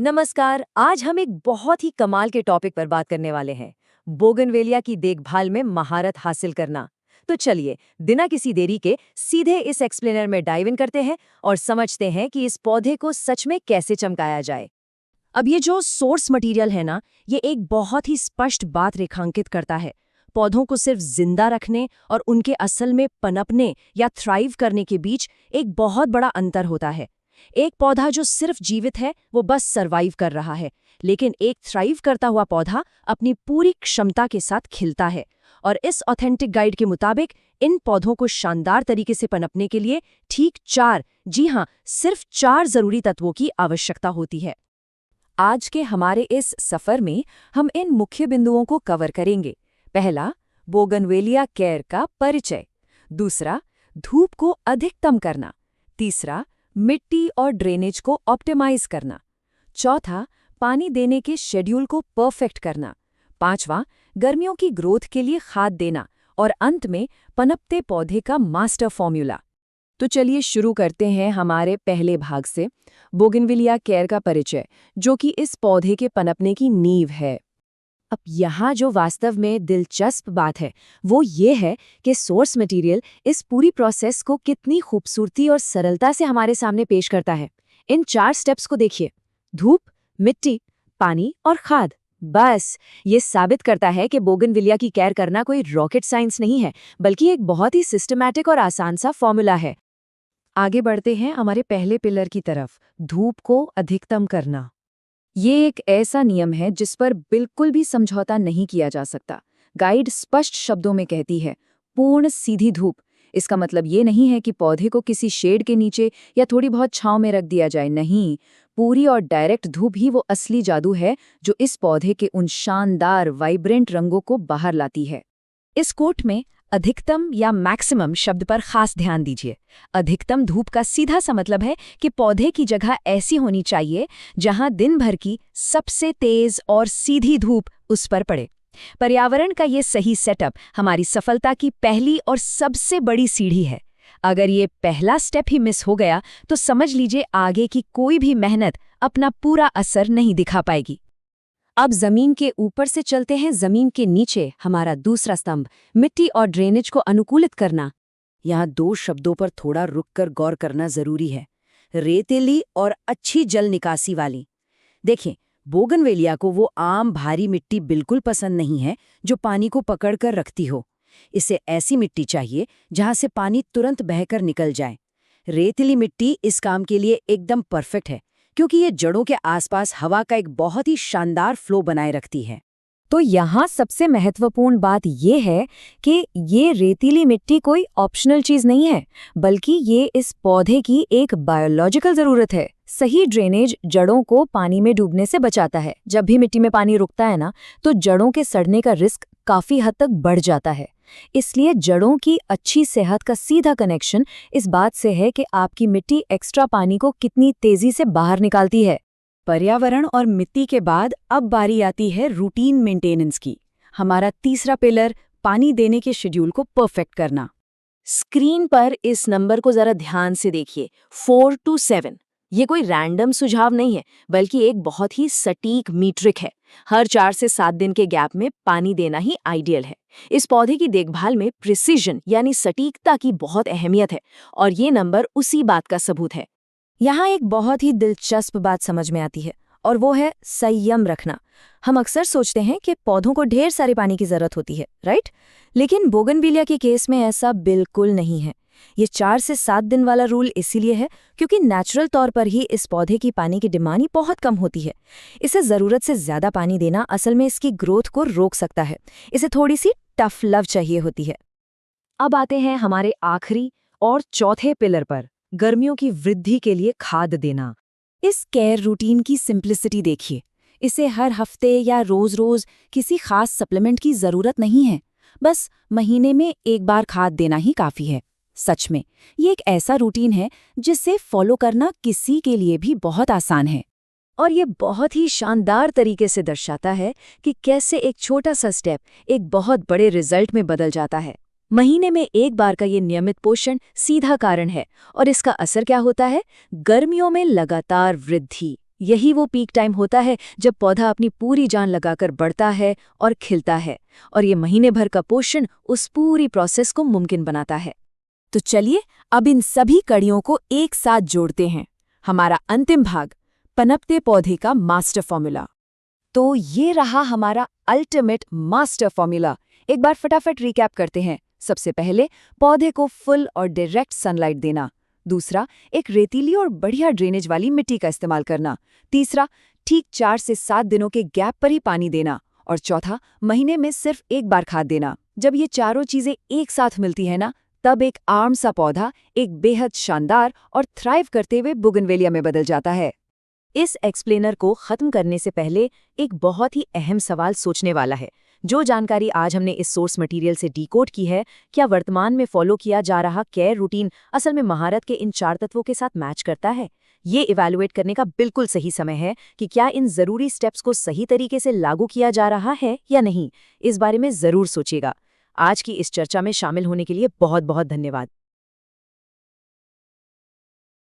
नमस्कार। आज हम एक बहुत ही कमाल के टॉपिक पर बात करने वाले हैं, बोगनवेलिया की देखभाल में महारत हासिल करना। तो चलिए, बिना किसी देरी के सीधे इस एक्सप्लेनर में डाइव इन करते हैं और समझते हैं कि इस पौधे को सच में कैसे चमकाया जाए। अब ये जो सोर्स मटेरियल है ना, ये एक बहुत ही स्पष्ट बात रेखांकित करता है। पौधों को सिर्फ जिंदा रखने और उनके असल में पनपने या थ्राइव करने के बीच एक बहुत बड़ा अंतर होता है। एक पौधा जो सिर्फ जीवित है वो बस सरवाइव कर रहा है, लेकिन एक थ्राइव करता हुआ पौधा अपनी पूरी क्षमता के साथ खिलता है। और इस ऑथेंटिक गाइड के मुताबिक इन पौधों को शानदार तरीके से पनपने के लिए ठीक 4, जी हाँ, सिर्फ 4 जरूरी तत्वों की आवश्यकता होती है। आज के हमारे इस सफर में हम इन मुख्य बिंदुओं को कवर करेंगे। पहला, बोगनवेलिया केयर का परिचय। दूसरा, धूप को अधिकतम करना। तीसरा, मिट्टी और ड्रेनेज को ऑप्टिमाइज करना। चौथा, पानी देने के शेड्यूल को परफेक्ट करना। पांचवा, गर्मियों की ग्रोथ के लिए खाद देना। और अंत में पनपते पौधे का मास्टर फॉर्मूला। तो चलिए शुरू करते हैं हमारे पहले भाग से, बोगनविलिया केयर का परिचय, जो कि इस पौधे के पनपने की नींव है। अब यहाँ जो वास्तव में दिलचस्प बात है वो ये है कि सोर्स मटेरियल इस पूरी प्रोसेस को कितनी खूबसूरती और सरलता से हमारे सामने पेश करता है। इन 4 स्टेप्स को देखिए, धूप, मिट्टी, पानी और खाद। बस ये साबित करता है कि बोगनविलिया की केयर करना कोई रॉकेट साइंस नहीं है, बल्कि एक बहुत ही सिस्टमैटिक और आसान सा फॉर्मूला है। आगे बढ़ते हैं हमारे पहले पिलर की तरफ, धूप को अधिकतम करना। ये एक ऐसा नियम है जिस पर बिल्कुल भी समझौता नहीं किया जा सकता। गाइड स्पष्ट शब्दों में कहती है, पूर्ण सीधी धूप। इसका मतलब ये नहीं है कि पौधे को किसी शेड के नीचे या थोड़ी बहुत छांव में रख दिया जाए, नहीं। पूरी और डायरेक्ट धूप ही वो असली जादू है जो इस पौधे के उन शानदार वाइब्रेंट रंगों को बाहर लाती है। इस कोट में अधिकतम या मैक्सिमम शब्द पर खास ध्यान दीजिए। अधिकतम धूप का सीधा सा मतलब है कि पौधे की जगह ऐसी होनी चाहिए जहां दिन भर की सबसे तेज और सीधी धूप उस पर पड़े। पर्यावरण का ये सही सेटअप हमारी सफलता की पहली और सबसे बड़ी सीढ़ी है। अगर ये पहला स्टेप ही मिस हो गया तो समझ लीजिए आगे की कोई भी मेहनत अपना पूरा असर नहीं दिखा पाएगी। अब जमीन के ऊपर से चलते हैं जमीन के नीचे, हमारा दूसरा स्तंभ, मिट्टी और ड्रेनेज को अनुकूलित करना। यहाँ 2 शब्दों पर थोड़ा रुककर गौर करना जरूरी है, रेतीली और अच्छी जल निकासी वाली। देखें, बोगनवेलिया को वो आम भारी मिट्टी बिल्कुल पसंद नहीं है जो पानी को पकड़कर रखती हो। इसे ऐसी मिट्टी चाहिए जहाँ से पानी तुरंत बहकर निकल जाए। रेतीली मिट्टी इस काम के लिए एकदम परफेक्ट है, क्योंकि ये जड़ों के आसपास हवा का एक बहुत ही शानदार फ्लो बनाए रखती है। तो यहाँ सबसे महत्वपूर्ण बात ये है कि ये रेतीली मिट्टी कोई ऑप्शनल चीज नहीं है, बल्कि ये इस पौधे की एक बायोलॉजिकल जरूरत है। सही ड्रेनेज जड़ों को पानी में डूबने से बचाता है। जब भी मिट्टी में पानी रुकता है ना, तो जड़ों के सड़ने का रिस्क काफी हद तक बढ़ जाता है। इसलिए जड़ों की अच्छी सेहत का सीधा कनेक्शन इस बात से है कि आपकी मिट्टी एक्स्ट्रा पानी को कितनी तेजी से बाहर निकालती है। पर्यावरण और मिट्टी के बाद अब बारी आती है रूटीन मेंटेनेंस की। हमारा तीसरा पिलर, पानी देने के शेड्यूल को परफेक्ट करना। स्क्रीन पर इस नंबर को जरा ध्यान से देखिए, 4 to 7। ये कोई रैंडम सुझाव नहीं है, बल्कि एक बहुत ही सटीक मीट्रिक है। हर 4 से 7 दिन के गैप में पानी देना ही आइडियल है। इस पौधे की देखभाल में प्रिसीजन यानी सटीकता की बहुत अहमियत है, और ये नंबर उसी बात का सबूत है। यहाँ एक बहुत ही दिलचस्प बात समझ में आती है, और वो है संयम रखना। हम अक्सर सोचते हैं कि पौधों को ढेर सारे पानी की जरूरत होती है, राइट? लेकिन बोगनविलिया के केस में ऐसा बिल्कुल नहीं है। ये 4 से 7 दिन वाला रूल इसीलिए है क्योंकि नेचुरल तौर पर ही इस पौधे की पानी की डिमांड बहुत कम होती है। इसे ज़रूरत से ज़्यादा पानी देना असल में इसकी ग्रोथ को रोक सकता है। इसे थोड़ी सी टफ लव चाहिए होती है। अब आते हैं हमारे आखिरी और चौथे पिलर पर, गर्मियों की वृद्धि के लिए खाद देना। इस केयर रूटीन की सिंप्लिसिटी देखिए। इसे हर हफ्ते या रोज-रोज किसी खास सप्लीमेंट की ज़रूरत नहीं है। बस महीने में एक बार खाद देना ही काफ़ी है। सच में ये एक ऐसा रूटीन है जिसे फॉलो करना किसी के लिए भी बहुत आसान है, और ये बहुत ही शानदार तरीके से दर्शाता है कि कैसे एक छोटा सा स्टेप एक बहुत बड़े रिजल्ट में बदल जाता है। महीने में एक बार का ये नियमित पोषण सीधा कारण है, और इसका असर क्या होता है? गर्मियों में लगातार वृद्धि, यही वो पीक टाइम होता है जब पौधा अपनी पूरी जान लगाकर बढ़ता है और खिलता है, और ये महीने भर का पोषण उस पूरी प्रोसेस को मुमकिन बनाता है। तो चलिए अब इन सभी कड़ियों को एक साथ जोड़ते हैं। हमारा अंतिम भाग, पनपते पौधे का मास्टर फॉर्मूला। तो ये रहा हमारा अल्टीमेट मास्टर फॉर्मूला। एक बार फटाफट रिकैप करते हैं। सबसे पहले, पौधे को फुल और डायरेक्ट सनलाइट देना। दूसरा, एक रेतीली और बढ़िया ड्रेनेज वाली मिट्टी का इस्तेमाल करना। तीसरा, ठीक 4 से 7 दिनों के गैप पर ही पानी देना। और चौथा, महीने में सिर्फ एक बार खाद देना। जब ये चारों चीजें एक साथ मिलती है ना, तब एक आर्म सा पौधा एक बेहद शानदार और थ्राइव करते हुए बोगनवेलिया में बदल जाता है। इस एक्सप्लेनर को खत्म करने से पहले एक बहुत ही अहम सवाल सोचने वाला है। जो जानकारी आज हमने इस सोर्स मटेरियल से डिकोड की है, क्या वर्तमान में फॉलो किया जा रहा केयर रूटीन असल में महारत के इन 4 तत्वों के साथ मैच करता है? ये इवैल्यूएट करने का बिल्कुल सही समय है कि क्या इन जरूरी स्टेप्स को सही तरीके से लागू किया जा रहा है या नहीं। इस बारे में जरूर सोचिएगा। आज की इस चर्चा में शामिल होने के लिए बहुत बहुत धन्यवाद।